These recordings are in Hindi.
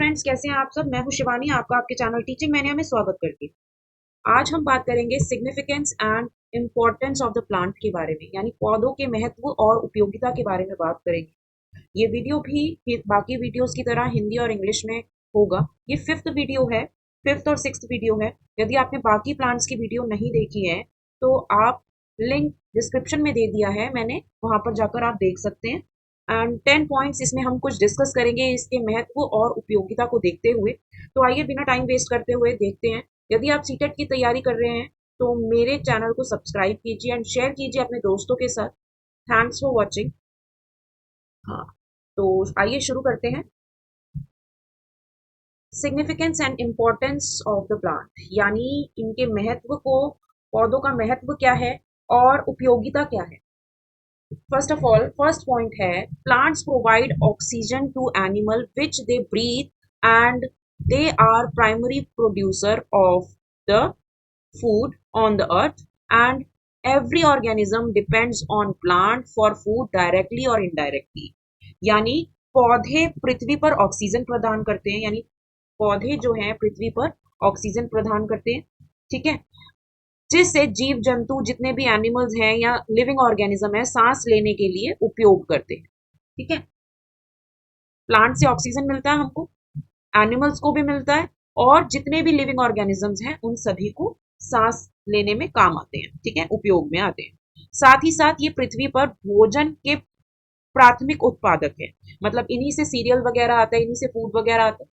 फ्रेंड्स, कैसे हैं आप सब। मैं हूं शिवानी, आपका आपके चैनल टीचिंग मैनिया में स्वागत करती हूँ। आज हम बात करेंगे significance and importance of the plant के बारे में, यानी पौधों के महत्व और उपयोगिता के बारे में बात करेंगे। ये वीडियो भी बाकी वीडियोस की तरह हिंदी और इंग्लिश में होगा। ये फिफ्थ वीडियो है, फिफ्थ और सिक्स्थ वीडियो है। यदि आपने बाकी प्लांट्स की वीडियो नहीं देखी है तो आप लिंक डिस्क्रिप्शन में दे दिया है मैंने, वहां पर जाकर आप देख सकते हैं। एंड 10 पॉइंट्स इसमें हम कुछ डिस्कस करेंगे इसके महत्व और उपयोगिता को देखते हुए। तो आइए बिना टाइम वेस्ट करते हुए देखते हैं। यदि आप सीटेट की तैयारी कर रहे हैं तो मेरे चैनल को सब्सक्राइब कीजिए एंड शेयर कीजिए अपने दोस्तों के साथ। Thanks for watching. हाँ, तो आइए शुरू करते हैं। Significance and importance of the plant, यानी इनके महत्व को, पौधों का महत्व क्या है और उपयोगिता क्या है। First of all, first point है, plants provide oxygen to animal which they breathe and they are primary producer of the food on the earth and every organism depends on plant for food directly or indirectly। यानी पौधे पृथ्वी पर ऑक्सीजन प्रदान करते हैं, यानी पौधे जो हैं पृथ्वी पर ऑक्सीजन प्रदान करते हैं, ठीक है, जिससे जीव जंतु जितने भी एनिमल्स हैं या लिविंग ऑर्गेनिज्म है सांस लेने के लिए उपयोग करते हैं। ठीक है, प्लांट से ऑक्सीजन मिलता है हमको, एनिमल्स को भी मिलता है, और जितने भी लिविंग ऑर्गेनिजम्स हैं उन सभी को सांस लेने में काम आते हैं। ठीक है, उपयोग में आते हैं। साथ ही साथ ये पृथ्वी पर भोजन के प्राथमिक उत्पादक है, मतलब इन्हीं से सीरियल वगैरह आता है, इन्हीं से फूड वगैरह आता है।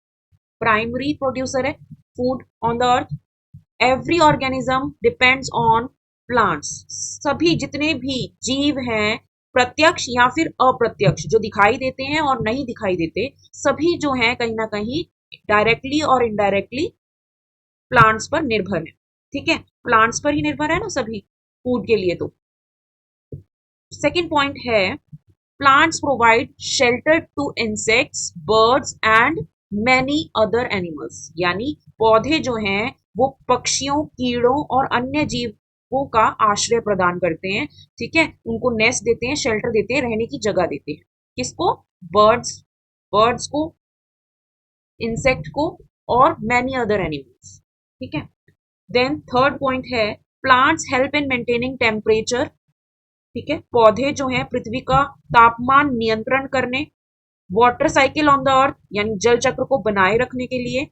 प्राइमरी प्रोड्यूसर है food on the earth. Every organism depends on plants. सभी जितने भी जीव हैं, प्रत्यक्ष या फिर अप्रत्यक्ष, जो दिखाई देते हैं और नहीं दिखाई देते, सभी जो हैं कहीं ना कहीं डायरेक्टली और इनडायरेक्टली प्लांट्स पर निर्भर है। ठीक है, प्लांट्स पर ही निर्भर है ना सभी फूड के लिए। तो सेकंड पॉइंट है, plants provide shelter to insects, birds and many other animals. यानी पौधे जो हैं वो पक्षियों, कीड़ों और अन्य जीवों का आश्रय प्रदान करते हैं। ठीक है, उनको नेस्ट देते हैं, शेल्टर देते हैं, रहने की जगह देते हैं। किसको? बर्ड्स, बर्ड्स को, इंसेक्ट को और मैनी अदर एनिमल्स। ठीक है, देन थर्ड पॉइंट है, plants help in maintaining temperature. ठीक है, पौधे जो हैं पृथ्वी का तापमान नियंत्रण करने, वाटर साइकिल ऑन द अर्थ यानी जल चक्र को बनाए रखने के लिए,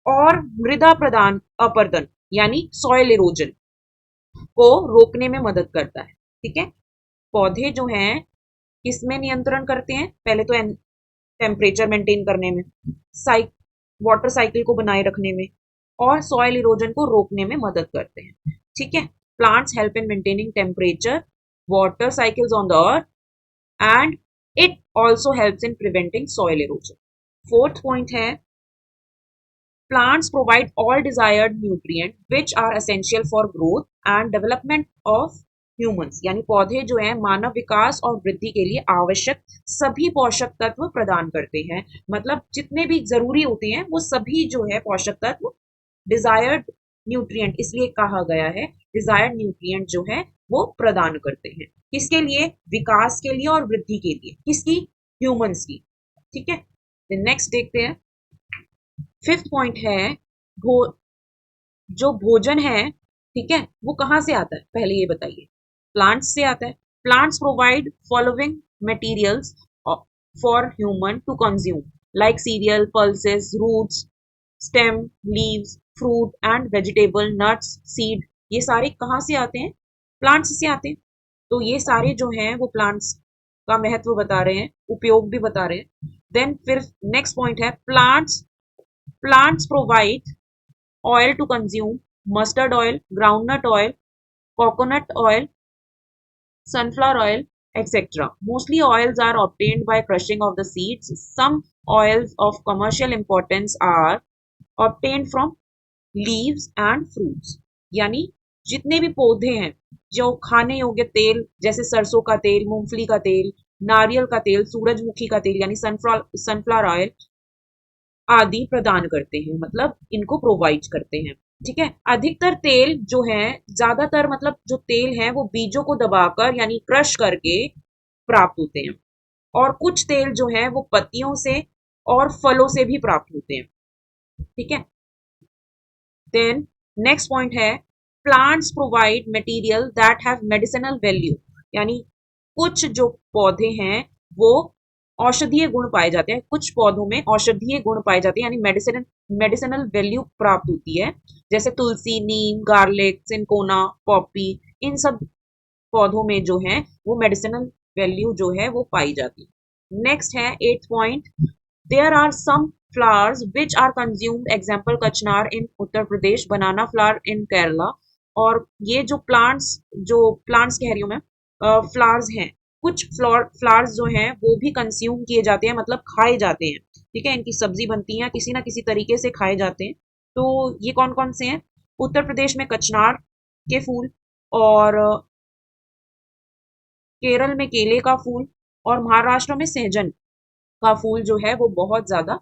और मृदा प्रदान अपर्दन यानी सॉइल इरोजन को रोकने में मदद करता है। ठीक है, पौधे जो हैं किसमें नियंत्रण करते हैं? पहले तो टेम्परेचर मेंटेन करने में, वाटर साइकिल को बनाए रखने में, और सॉइल इरोजन को रोकने में मदद करते हैं। ठीक है, plants help in maintaining temperature, water cycles on the earth, and it also helps in preventing soil erosion. Fourth point है, plants provide all desired nutrient which are essential for growth and development of humans. यानी पौधे जो है मानव विकास और वृद्धि के लिए आवश्यक सभी पोषक तत्व प्रदान करते हैं। मतलब जितने भी जरूरी होते हैं वो सभी जो है पोषक तत्व, डिजायर्ड न्यूट्रिएंट इसलिए कहा गया है, डिजायर्ड न्यूट्रिएंट जो है वो प्रदान करते हैं। किसके लिए? विकास के लिए और वृद्धि के लिए। किसकी? ह्यूमंस की। ठीक है, नेक्स्ट देखते हैं। फिफ्थ पॉइंट है, जो भोजन है, ठीक है, वो कहाँ से आता है? पहले ये बताइए। प्लांट्स से आता है। Plants provide following materials for human to consume, like cereal, pulses, roots, stem, leaves, fruit and vegetable, nuts, seed. ये सारे कहाँ से आते हैं? प्लांट्स से आते हैं। तो ये सारे जो हैं वो प्लांट्स का महत्व बता रहे हैं, उपयोग भी बता रहे हैं। देन फिर नेक्स्ट पॉइंट है, plants provide oil to consume, mustard oil, groundnut oil, coconut oil, sunflower oil, etc. Mostly oils are obtained by crushing of the seeds. Some oils of commercial importance are obtained from leaves and fruits। यानी जितने भी पौधे हैं जो खाने योग्य तेल, जैसे सरसों का तेल, मूंगफली का तेल, नारियल का तेल, सूरजमुखी का तेल यानी सनफ्लावर ऑयल आदि प्रदान करते हैं, मतलब इनको प्रोवाइड करते हैं। ठीक है, अधिकतर तेल जो है, ज्यादातर मतलब जो तेल है वो बीजों को दबाकर यानी क्रश करके प्राप्त होते हैं, और कुछ तेल जो है वो पत्तियों से और फलों से भी प्राप्त होते हैं। ठीक है, देन नेक्स्ट पॉइंट है plants provide material that have medicinal value, यानी कुछ जो पौधे हैं वो औषधीय गुण पाए जाते हैं, कुछ पौधों में औषधीय गुण पाए जाते हैं, यानी मेडिसिनल वैल्यू प्राप्त होती है, जैसे तुलसी, नीम, गार्लिक, सिनकोना, पॉपी, इन सब पौधों में जो है वो मेडिसिनल वैल्यू जो है वो पाई जाती है। नेक्स्ट है 8th point, there are some flowers which are consumed, example kachnar in Uttar Pradesh, banana flower in Kerala. और ये जो प्लांट्स कह रही हूँ मैं, फ्लावर्स हैं, कुछ फ्लावर्स जो हैं वो भी कंज्यूम किए जाते हैं, मतलब खाए जाते हैं। ठीक है, इनकी सब्जी बनती है, किसी ना किसी तरीके से खाए जाते हैं। तो ये कौन कौन से हैं? उत्तर प्रदेश में कचनार के फूल, और केरल में केले का फूल, और महाराष्ट्र में सहजन का फूल जो है वो बहुत ज्यादा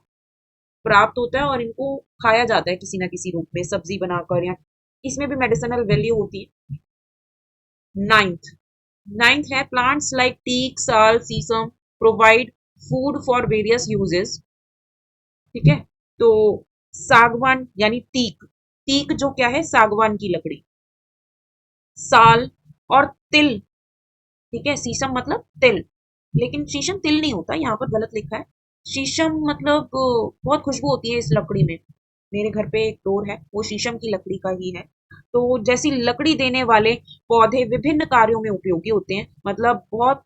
प्राप्त होता है, और इनको खाया जाता है किसी ना किसी रूप में, सब्जी बनाकर, या इसमें भी मेडिसिनल वैल्यू होती है। नाइन्थ नाइन्थ है plants like teak, sal, sheesham provide food for various uses. ठीक है, तो सागवान यानी टीक, टीक जो क्या है, सागवान की लकड़ी, साल और तिल। ठीक है, शीशम मतलब तिल, लेकिन शीशम तिल नहीं होता, यहाँ पर गलत लिखा है। शीशम मतलब बहुत खुशबू होती है इस लकड़ी में। मेरे घर पे एक डोर है, वो शीशम की लकड़ी का ही है। तो जैसी लकड़ी देने वाले पौधे विभिन्न कार्यों में उपयोगी होते हैं, मतलब बहुत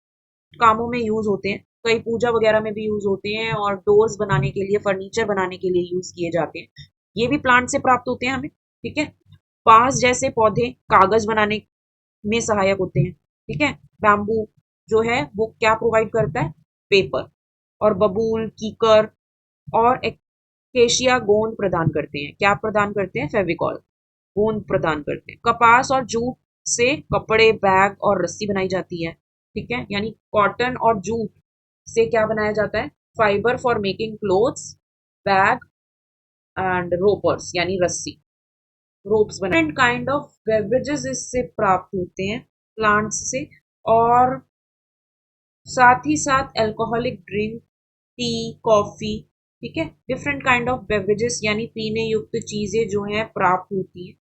कामों में यूज होते हैं, कई पूजा वगैरह में भी यूज होते हैं, और डोर्स बनाने के लिए, फर्नीचर बनाने के लिए यूज किए जाते हैं। ये भी प्लांट से प्राप्त होते हैं हमें। ठीक है, बांस जैसे पौधे कागज बनाने में सहायक होते हैं। ठीक है, बैम्बू जो है वो क्या प्रोवाइड करता है, पेपर। और बबूल, कीकर और केशिया गोंद प्रदान करते हैं, क्या प्रदान करते हैं, फेविकॉल, गोंद प्रदान करते हैं। कपास और जूट से कपड़े, बैग और रस्सी बनाई जाती है। ठीक है, यानी कॉटन और जूट से क्या बनाया जाता है, fibre for making clothes, bag and ropers, यानी रस्सी, रोप्स बना। डिफरेंट काइंड ऑफ बेवरेजेस इससे प्राप्त होते हैं प्लांट्स से, और साथ ही साथ अल्कोहलिक ड्रिंक, टी, कॉफी। ठीक है, डिफरेंट काइंड ऑफ बेवरेजेस यानी पीने युक्त चीजें जो हैं प्राप्त होती हैं।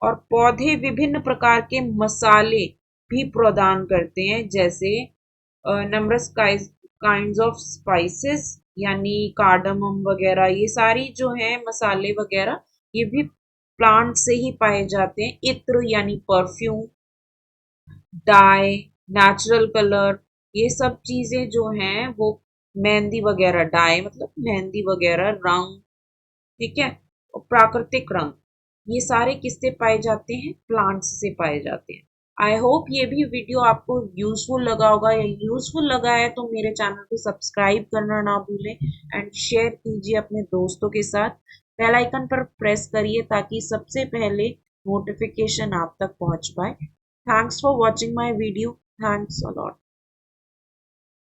और पौधे विभिन्न प्रकार के मसाले भी प्रदान करते हैं, जैसे नंबरस काइंड्स ऑफ स्पाइसेस, यानी कार्डमम वगैरह, ये सारी जो है मसाले वगैरह, ये भी प्लांट से ही पाए जाते हैं। इत्र यानी परफ्यूम, डाई, नेचुरल कलर, ये सब चीजें जो हैं वो, मेहंदी वगैरह, डाई मतलब मेहंदी वगैरह, रंग। ठीक है, और प्राकृतिक रंग, ये सारे किससे पाए जाते हैं, प्लांट्स से पाए जाते हैं। आई होप ये भी वीडियो आपको यूजफुल लगा होगा, या यूजफुल लगा है तो मेरे चैनल को सब्सक्राइब करना ना भूलें, एंड शेयर कीजिए अपने दोस्तों के साथ। बेल आइकन पर प्रेस करिए ताकि सबसे पहले नोटिफिकेशन आप तक पहुंच पाए। Thanks for watching my video. Thanks a lot.